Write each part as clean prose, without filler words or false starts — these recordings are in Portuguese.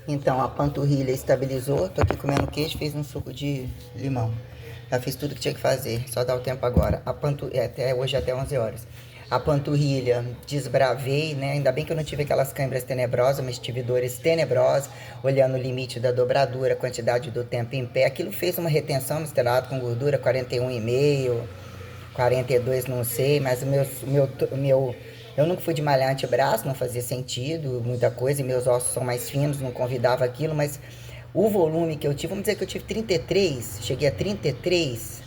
Então, a panturrilha estabilizou. Tô aqui comendo queijo, fiz um suco de limão. Já fiz tudo que tinha que fazer, só dá o tempo agora. Até hoje até 11 horas. A panturrilha desbravei, né? Ainda bem que eu não tive aquelas câimbras tenebrosas, mas tive dores tenebrosas, olhando o limite da dobradura, a quantidade do tempo em pé. Aquilo fez uma retenção misturada com gordura, 41,5, 42, não sei, mas eu nunca fui de malhar antebraço, não fazia sentido, muita coisa, e meus ossos são mais finos, não convidava aquilo, mas o volume que eu tive, vamos dizer que eu tive 33, cheguei a 33.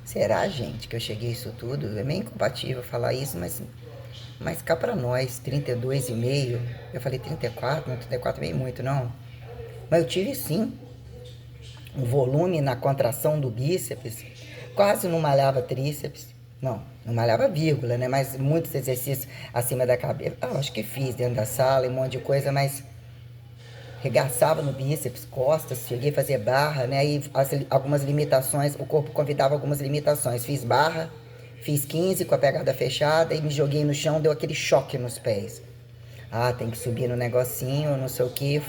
Será, gente, que eu cheguei a isso tudo? É meio incompatível falar isso, mas cá pra nós, 32,5. Eu falei 34, não, 34 é meio muito, não. Mas eu tive sim um volume na contração do bíceps, quase não malhava tríceps. Não, não malhava vírgula, né? Mas muitos exercícios acima da cabeça. Ah, acho que fiz dentro da sala e um monte de coisa, mas regaçava no bíceps, costas, cheguei a fazer barra, né? E algumas limitações, o corpo convidava algumas limitações. Fiz barra, fiz 15 com a pegada fechada e me joguei no chão, deu aquele choque nos pés. Ah, tem que subir no negocinho, não sei o que,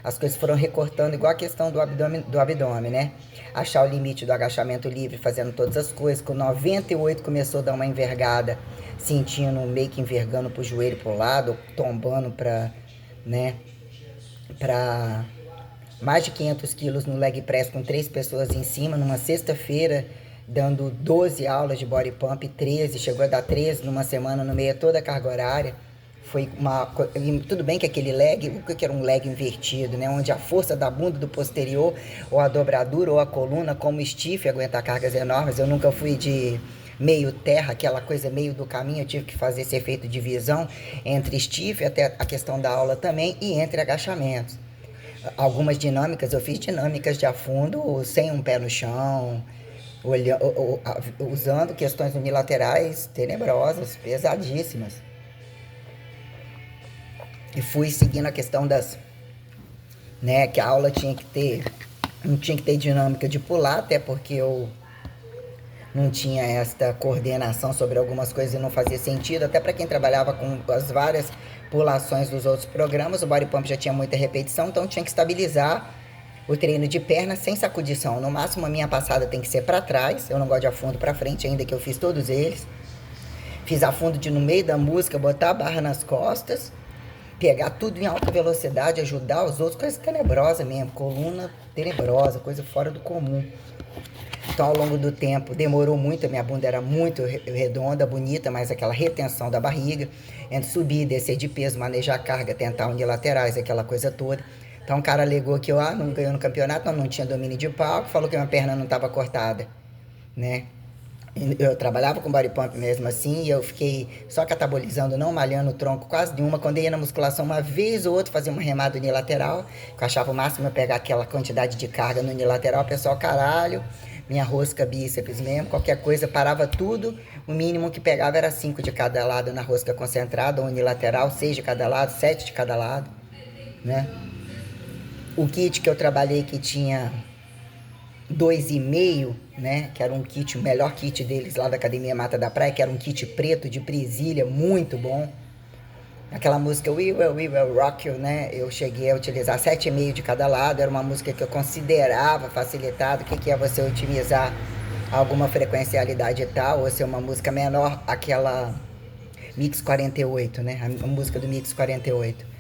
as coisas foram recortando, igual a questão do abdômen, né? Achar o limite do agachamento livre, fazendo todas as coisas. Com 98 começou a dar uma envergada, sentindo meio que envergando pro joelho pro lado, tombando né, pra mais de 500 quilos no leg press com 3 pessoas em cima, numa sexta-feira, dando 12 aulas de body pump, 13, chegou a dar 13 numa semana, no meio de toda a carga horária. Foi tudo bem que aquele leg, o que era um leg invertido, né? Onde a força da bunda do posterior, ou a dobradura, ou a coluna, como stiff, aguentar cargas enormes. Eu nunca fui de meio terra, aquela coisa meio do caminho. Eu tive que fazer esse efeito de divisão entre stiff, até a questão da aula também, e entre agachamentos. Algumas dinâmicas, eu fiz dinâmicas de afundo sem um pé no chão, usando questões unilaterais tenebrosas, pesadíssimas. E fui seguindo a questão né, que a aula não tinha que ter dinâmica de pular, até porque eu não tinha esta coordenação sobre algumas coisas e não fazia sentido, até para quem trabalhava com as várias pulações dos outros programas, o body pump já tinha muita repetição, então tinha que estabilizar o treino de perna sem sacudição. No máximo a minha passada tem que ser para trás, eu não gosto de afundo para frente, ainda que eu fiz todos eles. Fiz afundo no meio da música, botar a barra nas costas, pegar tudo em alta velocidade, ajudar os outros, coisa tenebrosa mesmo, coluna tenebrosa, coisa fora do comum. Então, ao longo do tempo, demorou muito, a minha bunda era muito redonda, bonita, mas aquela retenção da barriga, entre subir, descer de peso, manejar a carga, tentar unilaterais, aquela coisa toda. Então, o cara alegou que eu não ganhou no campeonato, não tinha domínio de palco, falou que minha perna não estava cortada, né? Eu trabalhava com body pump mesmo assim, e eu fiquei só catabolizando, não malhando o tronco quase nenhuma. Quando eu ia na musculação, uma vez ou outra, fazia uma remada unilateral, que eu achava o máximo eu pegar aquela quantidade de carga no unilateral. O pessoal, caralho, minha rosca bíceps mesmo, qualquer coisa, parava tudo. O mínimo que pegava era 5 de cada lado na rosca concentrada, ou unilateral, 6 de cada lado, 7 de cada lado, né? O kit que eu trabalhei que tinha 2,5, né? Que era um kit, o melhor kit deles lá da Academia Mata da Praia, que era um kit preto de presilha, muito bom. Aquela música We Will Rock You, né? Eu cheguei a utilizar 7,5 de cada lado. Era uma música que eu considerava facilitada. O que é você otimizar alguma frequencialidade e tal, ou ser uma música menor, aquela Mix 48, né? A música do Mix 48.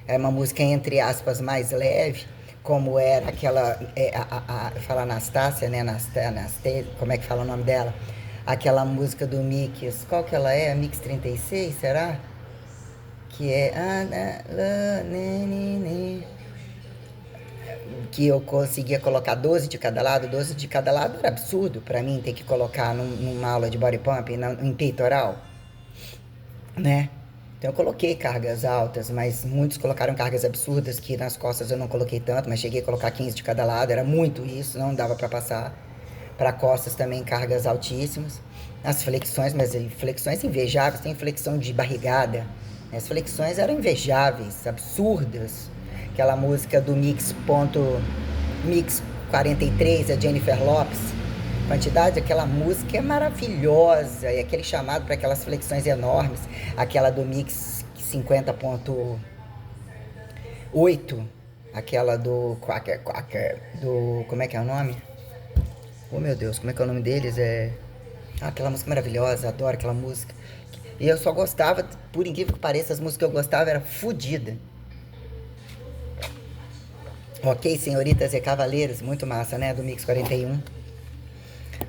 É uma música, entre aspas, mais leve, como era aquela, fala Anastácia, né? Como é que fala o nome dela? Aquela música do Mix, qual que ela é? A Mix 36, será? Que é que eu conseguia colocar 12 de cada lado. 12 de cada lado era absurdo para mim ter que colocar numa aula de body pump, em peitoral, né? Então eu coloquei cargas altas, mas muitos colocaram cargas absurdas, que nas costas eu não coloquei tanto, mas cheguei a colocar 15 de cada lado, era muito isso, não dava para passar. Para costas também cargas altíssimas. As flexões, mas flexões invejáveis, tem flexão de barrigada. As flexões eram invejáveis, absurdas. Aquela música do Mix 43, a Jennifer Lopez, quantidade, aquela música é maravilhosa, e aquele chamado para aquelas flexões enormes, aquela do Mix 50,8, aquela do Quacker Quacker, do... como é que é o nome? Oh meu Deus, como é que é o nome deles? Aquela música maravilhosa, adoro aquela música. E eu só gostava, por incrível que pareça, as músicas que eu gostava era fodida. Ok, senhoritas e cavaleiros, muito massa, né? Do Mix 41.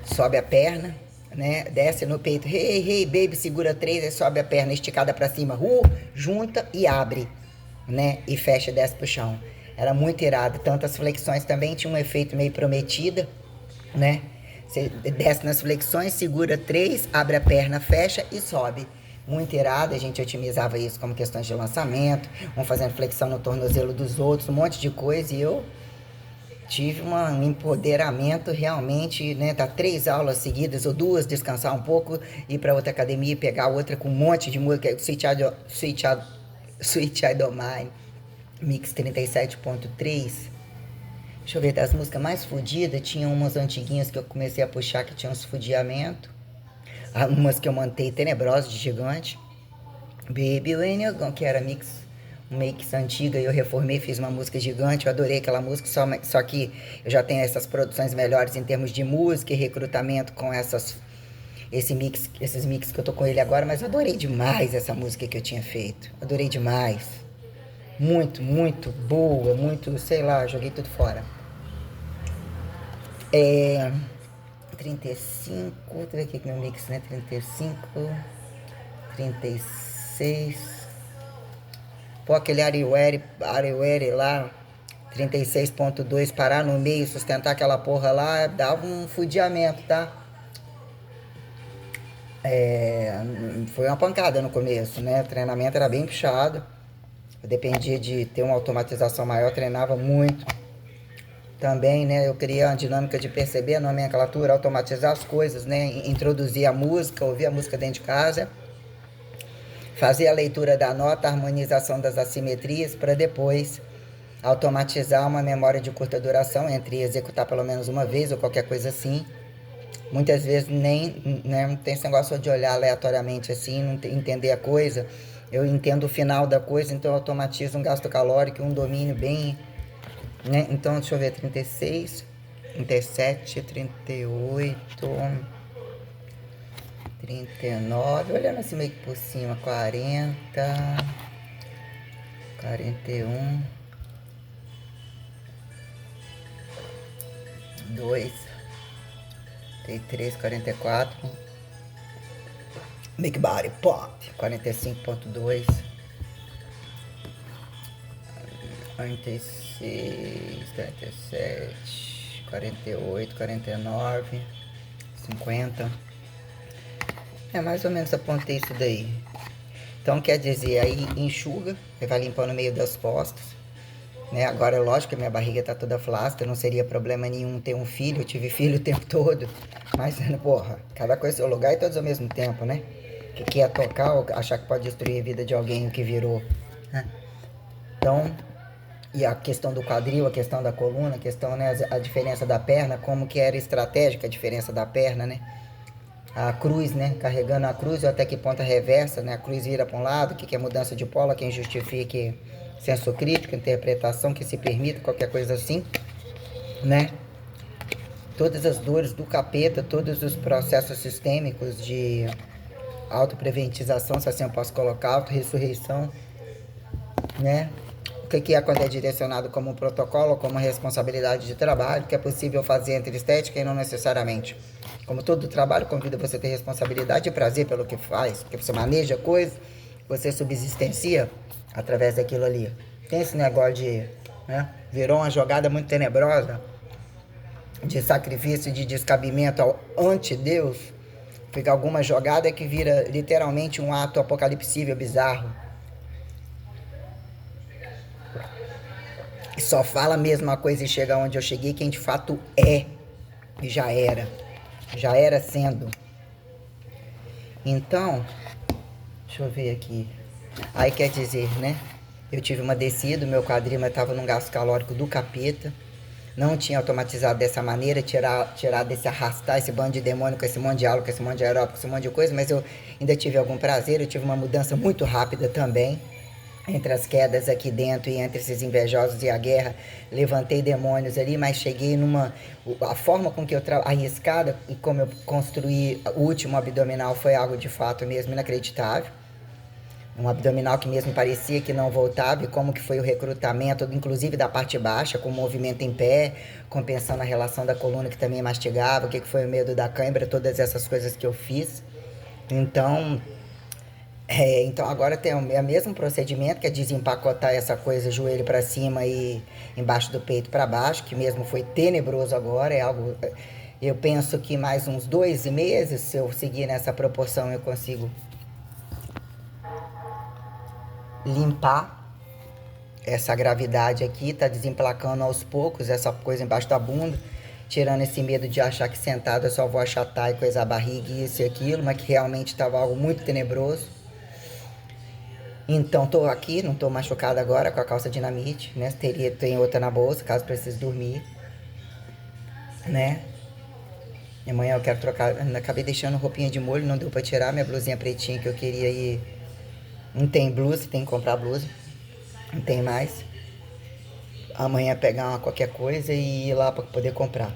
Sobe a perna, né? Desce no peito. Hey, hey, baby, segura 3, aí sobe a perna esticada pra cima. Junta e abre, né? E fecha e desce pro chão. Era muito irado. Tantas flexões também tinha um efeito meio prometida, né? Você desce nas flexões, segura 3, abre a perna, fecha e sobe. Muito irado, a gente otimizava isso como questões de lançamento, um fazendo flexão no tornozelo dos outros, um monte de coisa. E eu tive um empoderamento realmente, né? Dar 3 aulas seguidas ou 2, descansar um pouco, ir para outra academia e pegar outra com um monte de música, Sweet Child of Mine, Mix 37.3. Deixa eu ver, das músicas mais fodidas, tinha umas antiguinhas que eu comecei a puxar que tinha uns fodiamentos. Umas que eu mantei tenebrosas de gigante. Baby When You're Gone, que era um mix antiga, e eu reformei, fiz uma música gigante, eu adorei aquela música, só que eu já tenho essas produções melhores em termos de música e recrutamento com esses mix que eu tô com ele agora, mas eu adorei demais essa música que eu tinha feito. Adorei demais. Muito, muito boa, muito, sei lá, joguei tudo fora. 35, deixa eu ver aqui que meu mix, né? 35, 36. Pô, aquele Ariware lá, 36.2, parar no meio, sustentar aquela porra lá, dava um fudiamento, tá? Foi uma pancada no começo, né? O treinamento era bem puxado. Eu dependia de ter uma automatização maior, treinava muito. Também, né, eu queria uma dinâmica de perceber a nomenclatura, automatizar as coisas, né, introduzir a música, ouvir a música dentro de casa, fazer a leitura da nota, a harmonização das assimetrias, para depois automatizar uma memória de curta duração, entre executar pelo menos uma vez ou qualquer coisa assim. Muitas vezes nem, né, não tem esse negócio de olhar aleatoriamente assim, não entender a coisa. Eu entendo o final da coisa, então eu automatizo um gasto calórico, um domínio bem... né? Então, deixa eu ver, 36, 37, 38, 39, olhando assim meio que por cima, 40, 41, 2, 33, 44, Big Body Pop, 45.2, 46, 47, 48, 49, 50. Mais ou menos apontei isso daí. Então, quer dizer, aí enxuga, você vai limpando o meio das costas, né? Agora, é lógico que a minha barriga tá toda flácida, não seria problema nenhum ter um filho, eu tive filho o tempo todo. Mas, porra, cada coisa seu lugar e todos ao mesmo tempo, né? Que quer tocar ou achar que pode destruir a vida de alguém o que virou, né? Então... E a questão do quadril, a questão da coluna, a questão, né, a diferença da perna, como que era estratégica a diferença da perna, né? A cruz, né, carregando a cruz, ou até que ponta reversa, né? A cruz vira para um lado, que é mudança de polo, quem justifique senso crítico, interpretação, que se permita, qualquer coisa assim, né? Todas as dores do capeta, todos os processos sistêmicos de autopreventização, se assim eu posso colocar, auto-ressurreição, né? O que é quando é direcionado como um protocolo, como responsabilidade de trabalho, que é possível fazer entre estética e não necessariamente. Como todo trabalho, convida você a ter responsabilidade e prazer pelo que faz, porque você maneja coisas, você subsistencia através daquilo ali. Tem esse negócio de, né, virou uma jogada muito tenebrosa, de sacrifício, de descabimento ao ante-Deus, fica alguma jogada que vira literalmente um ato apocalipsível, bizarro. Só fala a mesma coisa e chega onde eu cheguei, quem de fato é, e já era sendo. Então, deixa eu ver aqui. Aí quer dizer, né? Eu tive uma descida, meu quadril estava num gasto calórico do capeta. Não tinha automatizado dessa maneira, tirar desse arrastar esse bando de demônio com esse monte de aula, com esse monte de aeróbico, com esse monte de coisa, mas eu ainda tive algum prazer, eu tive uma mudança muito rápida também. entre as quedas aqui dentro e entre esses invejosos e a guerra, levantei demônios ali, mas cheguei numa... A forma com que eu arriscada e como eu construí o último abdominal foi algo de fato mesmo inacreditável. Um abdominal que mesmo parecia que não voltava, e como que foi o recrutamento, inclusive da parte baixa, com o movimento em pé, compensando a relação da coluna que também mastigava, o que foi o medo da cãibra, todas essas coisas que eu fiz. Então agora tem o mesmo procedimento, que é desempacotar essa coisa, joelho para cima e embaixo do peito para baixo, que mesmo foi tenebroso agora, é algo... Eu penso que mais uns 2 meses, se eu seguir nessa proporção, eu consigo limpar essa gravidade aqui, tá desemplacando aos poucos essa coisa embaixo da bunda, tirando esse medo de achar que sentado eu só vou achatar e coisar a barriga e isso e aquilo, mas que realmente estava algo muito tenebroso. Então tô aqui, não tô machucada agora com a calça dinamite, né? Tem outra na bolsa, caso precise dormir, né? E amanhã eu quero trocar, acabei deixando roupinha de molho, não deu pra tirar minha blusinha pretinha que eu queria ir. Não tem blusa, tem que comprar blusa, não tem mais. Amanhã pegar qualquer coisa e ir lá pra poder comprar.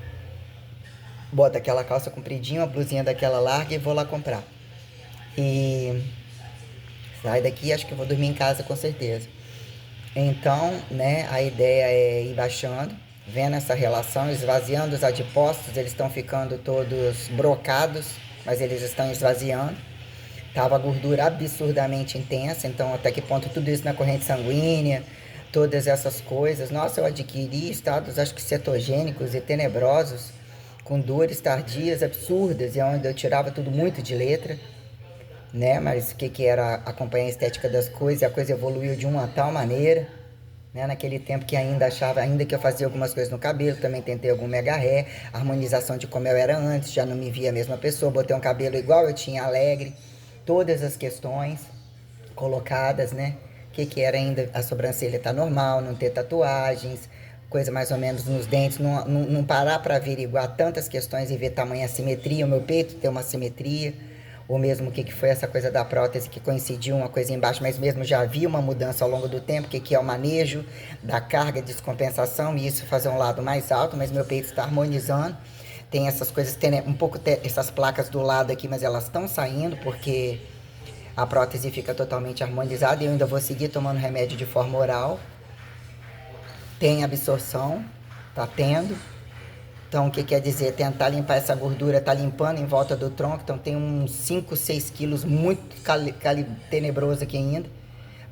Bota aquela calça compridinha, uma blusinha daquela larga e vou lá comprar. E sai daqui, acho que eu vou dormir em casa com certeza. Então, né, a ideia é ir baixando, vendo essa relação, esvaziando os adipócitos, eles estão ficando todos brocados, mas eles estão esvaziando. Tava a gordura absurdamente intensa, então até que ponto tudo isso na corrente sanguínea, todas essas coisas. Nossa, eu adquiri estados, acho que cetogênicos e tenebrosos, com dores tardias absurdas, e onde eu tirava tudo muito de letra, né? Mas o que era acompanhar a estética das coisas, e a coisa evoluiu de uma tal maneira, né? Naquele tempo que ainda achava, ainda que eu fazia algumas coisas no cabelo, também tentei algum mega ré, harmonização de como eu era antes, já não me via a mesma pessoa, botei um cabelo igual eu tinha, alegre, todas as questões colocadas, né? Que era ainda a sobrancelha tá normal, não ter tatuagens, coisa mais ou menos nos dentes, não parar para averiguar tantas questões e ver tamanha simetria, o meu peito ter uma simetria, ou mesmo o que foi essa coisa da prótese que coincidiu uma coisa embaixo, mas mesmo já havia uma mudança ao longo do tempo, que é o manejo da carga, descompensação, e isso fazer um lado mais alto, mas meu peito está harmonizando. Tem essas coisas, tem um pouco essas placas do lado aqui, mas elas estão saindo porque a prótese fica totalmente harmonizada, e eu ainda vou seguir tomando remédio de forma oral. Tem absorção, tá tendo. Então, o que quer dizer? Tentar limpar essa gordura, tá limpando em volta do tronco. Então, tem uns 5, 6 quilos muito tenebroso aqui ainda,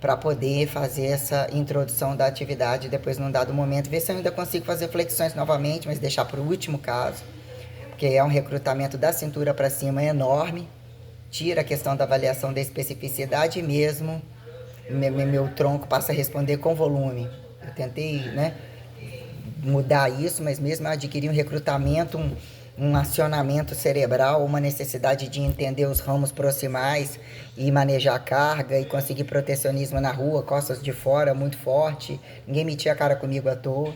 para poder fazer essa introdução da atividade depois, num dado momento. Ver se eu ainda consigo fazer flexões novamente, mas deixar para o último caso, porque é um recrutamento da cintura para cima enorme. Tira a questão da avaliação da especificidade e mesmo meu tronco passa a responder com volume. Eu tentei, né, mudar isso, mas mesmo eu adquiri um recrutamento, um acionamento cerebral, uma necessidade de entender os ramos proximais e manejar a carga e conseguir protecionismo na rua, costas de fora muito forte, ninguém metia a cara comigo à toa,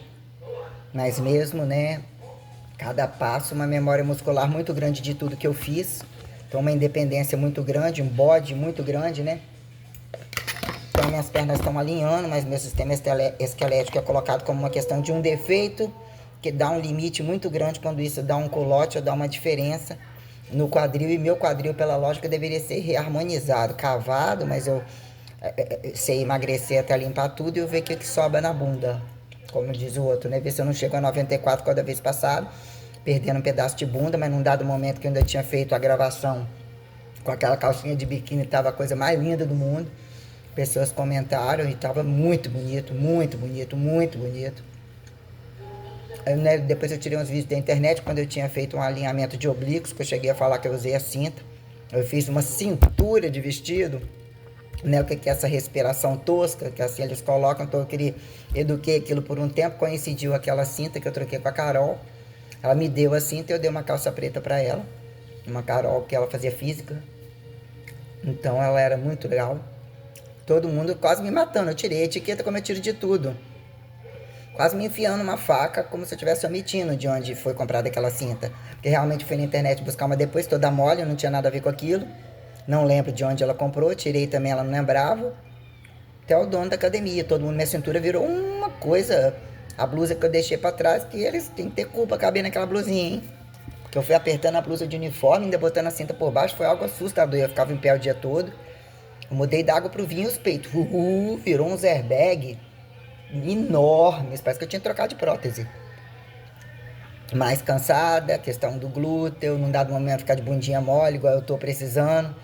mas mesmo, né, cada passo uma memória muscular muito grande de tudo que eu fiz, então uma independência muito grande, um bode muito grande, né. Então minhas pernas estão alinhando, mas meu sistema esquelético é colocado como uma questão de um defeito, que dá um limite muito grande quando isso dá um colote ou dá uma diferença no quadril, e meu quadril, pela lógica, deveria ser reharmonizado, cavado, mas eu sei emagrecer até limpar tudo e eu ver o que sobra na bunda, como diz o outro, né? Ver se eu não chego a 94 cada vez passado, perdendo um pedaço de bunda, mas num dado momento que eu ainda tinha feito a gravação com aquela calcinha de biquíni, estava a coisa mais linda do mundo. Pessoas comentaram e estava muito bonito, muito bonito, muito bonito. Aí, né, depois eu tirei uns vídeos da internet, quando eu tinha feito um alinhamento de oblíquos, que eu cheguei a falar que eu usei a cinta. Eu fiz uma cintura de vestido, né, o que é essa respiração tosca, que assim eles colocam, então eu eduquei aquilo por um tempo, coincidiu aquela cinta que eu troquei com a Carol. Ela me deu a cinta e eu dei uma calça preta para ela, uma Carol, que ela fazia física. Então ela era muito legal. Todo mundo quase me matando. Eu tirei a etiqueta como eu tiro de tudo. Quase me enfiando uma faca, como se eu estivesse omitindo de onde foi comprada aquela cinta. Porque realmente fui na internet buscar uma depois, toda mole, não tinha nada a ver com aquilo. Não lembro de onde ela comprou, tirei também, ela não lembrava. Até o dono da academia, todo mundo, minha cintura virou uma coisa. A blusa que eu deixei pra trás, que eles têm que ter culpa caber naquela blusinha, hein? Porque eu fui apertando a blusa de uniforme, ainda botando a cinta por baixo, foi algo assustador. Eu ficava em pé o dia todo. Eu mudei da água pro vinho e os peitos. Virou uns airbag enormes. Parece que eu tinha trocado de prótese. Mais cansada, questão do glúteo, num dado momento ficar de bundinha mole, igual eu tô precisando.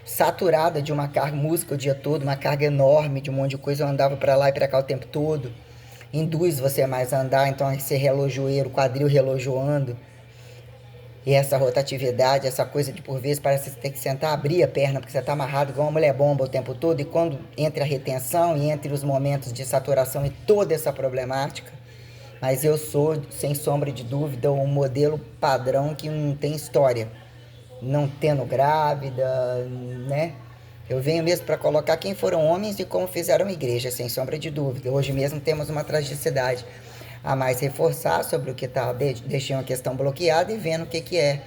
Saturada de uma carga, música o dia todo, uma carga enorme de um monte de coisa. Eu andava pra lá e pra cá o tempo todo. Induz você mais a andar, então esse relojoeiro, quadril relojoando. E essa rotatividade, essa coisa de por vezes parece que você tem que sentar, abrir a perna, porque você tá amarrado igual uma mulher bomba o tempo todo. E quando entre a retenção e entre os momentos de saturação e toda essa problemática, mas eu sou, sem sombra de dúvida, um modelo padrão que não tem história. Não tendo grávida, né? Eu venho mesmo para colocar quem foram homens e como fizeram igreja, sem sombra de dúvida. Hoje mesmo temos uma tragicidade a mais reforçar sobre o que está deixando a questão bloqueada e vendo o que é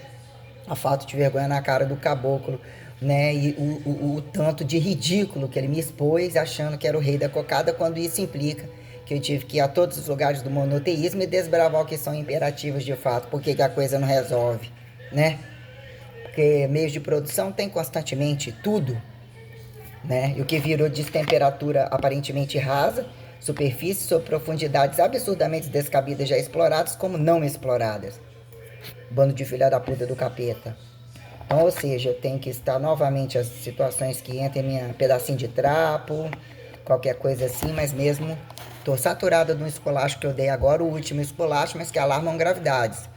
a falta de vergonha na cara do caboclo, né? E o tanto de ridículo que ele me expôs achando que era o rei da cocada, quando isso implica que eu tive que ir a todos os lugares do monoteísmo e desbravar o que são imperativos de fato. Por que a coisa não resolve, né? Porque meios de produção tem constantemente tudo, né? E o que virou de temperatura aparentemente rasa, superfície sobre profundidades absurdamente descabidas já exploradas como não exploradas. Bando de filha da puta do capeta. Então, ou seja, eu tenho que estar novamente as situações que entram em minha pedacinho de trapo, qualquer coisa assim, mas mesmo tô saturada de um esculacho que eu dei agora, o último esculacho, mas que alarmam gravidades.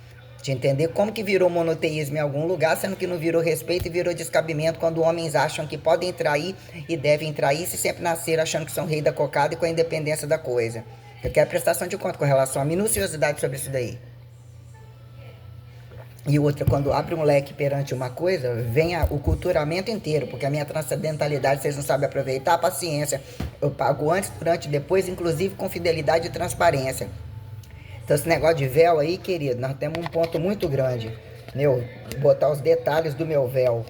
De entender como que virou monoteísmo em algum lugar, sendo que não virou respeito e virou descabimento quando homens acham que podem trair e devem trair, se sempre nasceram achando que são rei da cocada e com a independência da coisa. Eu quero prestação de conta com relação à minuciosidade sobre isso daí. E outra, quando abre um leque perante uma coisa, vem o culturamento inteiro, porque a minha transcendentalidade vocês não sabem aproveitar, paciência. Eu pago antes, durante e depois, inclusive com fidelidade e transparência. Então esse negócio de véu aí, querido, nós temos um ponto muito grande. Meu, botar os detalhes do meu véu.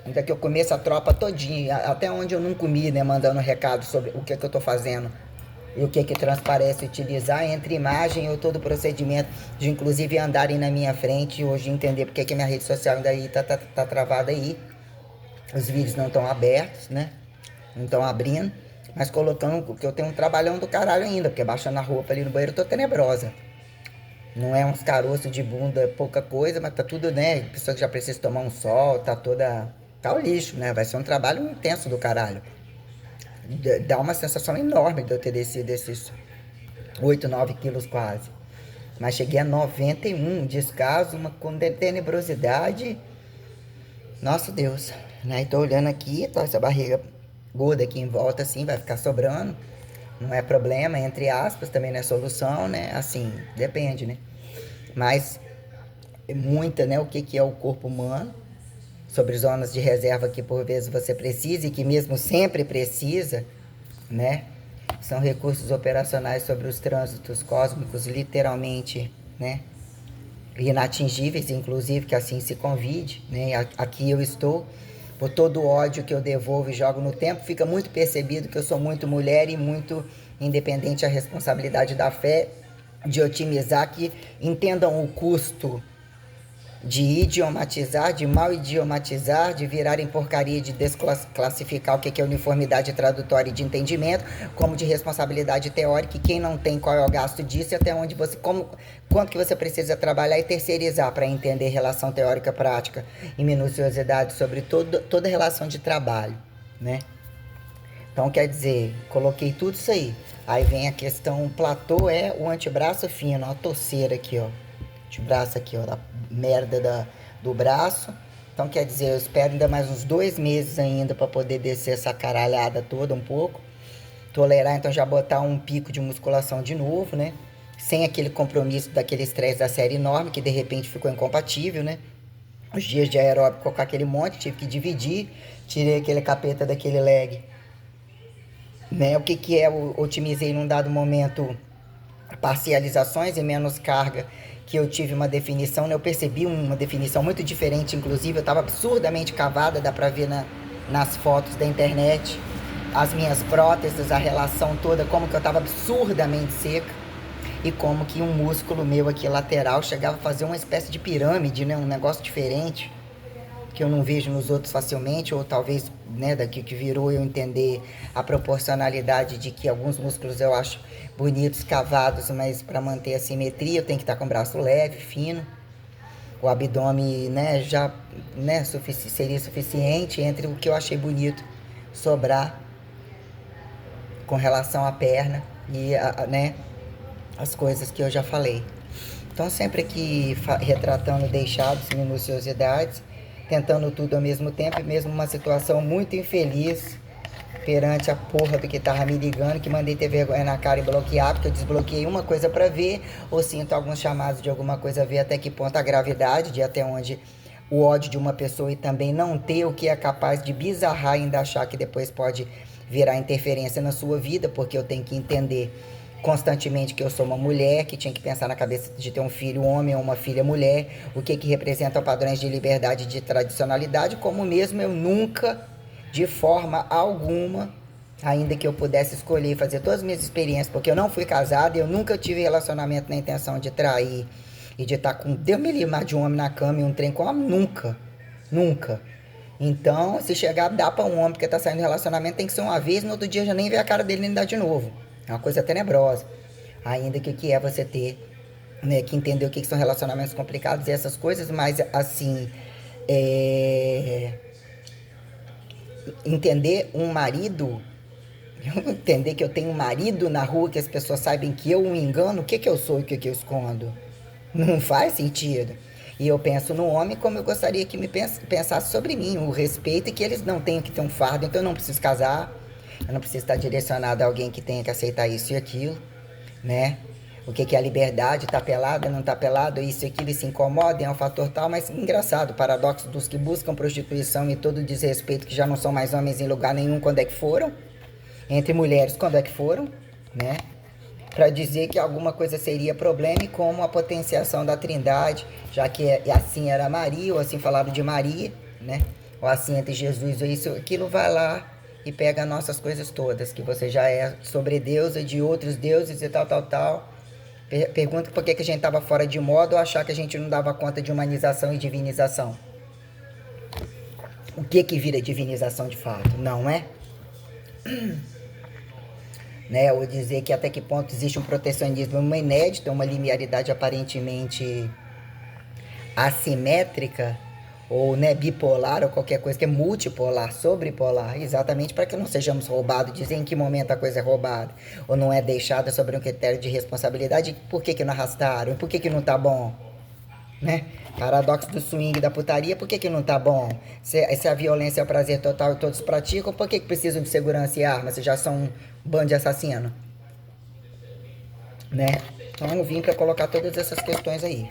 Ainda que eu começa a tropa todinha, até onde eu não comi, né, mandando recado sobre o que eu tô fazendo. E o que transparece utilizar entre imagem ou todo o procedimento de inclusive andarem na minha frente, hoje entender porque que minha rede social ainda aí tá travada aí. Os vídeos não estão abertos, né? Não estão abrindo, mas colocando, porque eu tenho um trabalhão do caralho ainda, porque baixando a roupa ali no banheiro eu tô tenebrosa. Não é uns caroços de bunda, pouca coisa, mas tá tudo, né? Pessoa que já precisa tomar um sol, tá toda... Tá o lixo, né? Vai ser um trabalho intenso do caralho. Dá uma sensação enorme de eu ter descido esses 8, 9 quilos quase. Mas cheguei a 91, descaso, uma tenebrosidade. Nossa Deus, né? E tô olhando aqui, tá essa barriga gorda aqui em volta, assim, vai ficar sobrando. Não é problema, entre aspas, também não é solução, né? Assim, depende, né? Mas muita, né? O que é o corpo humano. Sobre zonas de reserva que por vezes você precisa e que mesmo sempre precisa, né? São recursos operacionais sobre os trânsitos cósmicos, literalmente, né? Inatingíveis, inclusive, que assim se convide, né? Aqui eu estou, por todo o ódio que eu devolvo e jogo no tempo, fica muito percebido que eu sou muito mulher e muito independente a responsabilidade da fé de otimizar, que entendam o custo de idiomatizar, de mal idiomatizar, de virar em porcaria, de desclassificar o que é uniformidade tradutória e de entendimento, como de responsabilidade teórica, e quem não tem, qual é o gasto disso e até onde você, quanto que você precisa trabalhar e terceirizar para entender relação teórica prática e minuciosidade sobre toda relação de trabalho, né? Então, quer dizer, coloquei tudo isso aí. Aí vem a questão, o platô é o antebraço fino, a torceira aqui, ó. Antebraço aqui, ó, da merda do braço. Então, quer dizer, eu espero ainda mais uns 2 meses ainda para poder descer essa caralhada toda um pouco. Tolerar, então, já botar um pico de musculação de novo, né? Sem aquele compromisso daquele estresse da série enorme, que de repente ficou incompatível, né? Os dias de aeróbico com aquele monte, tive que dividir. Tirei aquele capeta daquele leg. Né? O que é? Eu otimizei num dado momento parcializações e menos carga, que eu tive uma definição, né? Eu percebi uma definição muito diferente, inclusive eu estava absurdamente cavada, dá pra ver nas fotos da internet, as minhas próteses, a relação toda, como que eu estava absurdamente seca e como que um músculo meu aqui lateral chegava a fazer uma espécie de pirâmide, né? Um negócio diferente que eu não vejo nos outros facilmente, ou talvez, né, daqui que virou eu entender a proporcionalidade de que alguns músculos eu acho bonitos, cavados, mas para manter a simetria eu tenho que estar com o braço leve, fino. O abdômen, né, já, né, seria suficiente entre o que eu achei bonito sobrar com relação à perna e, né, as coisas que eu já falei. Então, sempre aqui retratando deixados, minuciosidades, tentando tudo ao mesmo tempo, e mesmo uma situação muito infeliz perante a porra do que tava me ligando, que mandei ter vergonha na cara e bloquear, porque eu desbloqueei uma coisa para ver, ou sinto alguns chamados de alguma coisa a ver até que ponto a gravidade, de até onde o ódio de uma pessoa e também não ter o que é capaz de bizarrar e ainda achar que depois pode virar interferência na sua vida, porque eu tenho que entender constantemente que eu sou uma mulher, que tinha que pensar na cabeça de ter um filho homem ou uma filha mulher, o que representa padrões de liberdade e de tradicionalidade, como mesmo eu nunca, de forma alguma, ainda que eu pudesse escolher fazer todas as minhas experiências, porque eu não fui casada, eu nunca tive relacionamento na intenção de trair e de estar com, Deus me livre, mais de um homem na cama e um trem com homem, nunca, nunca. Então, se chegar a dar pra um homem que tá saindo do relacionamento, tem que ser uma vez, no outro dia já nem vê a cara dele nem dá de novo. É uma coisa tenebrosa. Ainda que o que é você ter, né, que entender o que são relacionamentos complicados e essas coisas, mas assim, entender um marido, entender que eu tenho um marido na rua, que as pessoas saibam que eu o engano, o que eu sou e o que eu escondo. Não faz sentido. E eu penso no homem como eu gostaria que me pensasse sobre mim, o respeito e que eles não tenham que ter um fardo, então eu não preciso casar, eu não preciso estar direcionado a alguém que tenha que aceitar isso e aquilo, né? O que é a liberdade, tá pelada, não tá pelado, isso e aquilo, se incomodem, é um fator tal, mas engraçado, o paradoxo dos que buscam prostituição e todo desrespeito, que já não são mais homens em lugar nenhum, quando é que foram? Entre mulheres, quando é que foram, né? Para dizer que alguma coisa seria problema, e como a potenciação da trindade, já que assim era Maria, ou assim falaram de Maria, né? Ou assim entre Jesus, ou isso, aquilo vai lá e pega nossas coisas todas, que você já é sobre Deus e de outros deuses e tal, tal, tal. Pergunta por que a gente estava fora de moda, ou achar que a gente não dava conta de humanização e divinização. O que vira divinização de fato? Não é? Né, ou dizer que até que ponto existe um protecionismo inédito, uma linearidade aparentemente assimétrica, ou, né, bipolar, ou qualquer coisa que é multipolar, sobrepolar, exatamente para que não sejamos roubados, dizer em que momento a coisa é roubada, ou não é deixada sobre um critério de responsabilidade, por que não arrastaram, por que não tá bom, né? Paradoxo do swing da putaria, por que não tá bom? Se a violência é o prazer total e todos praticam, por que precisam de segurança e armas se já são um bando de assassino? Né? Então eu vim para colocar todas essas questões aí.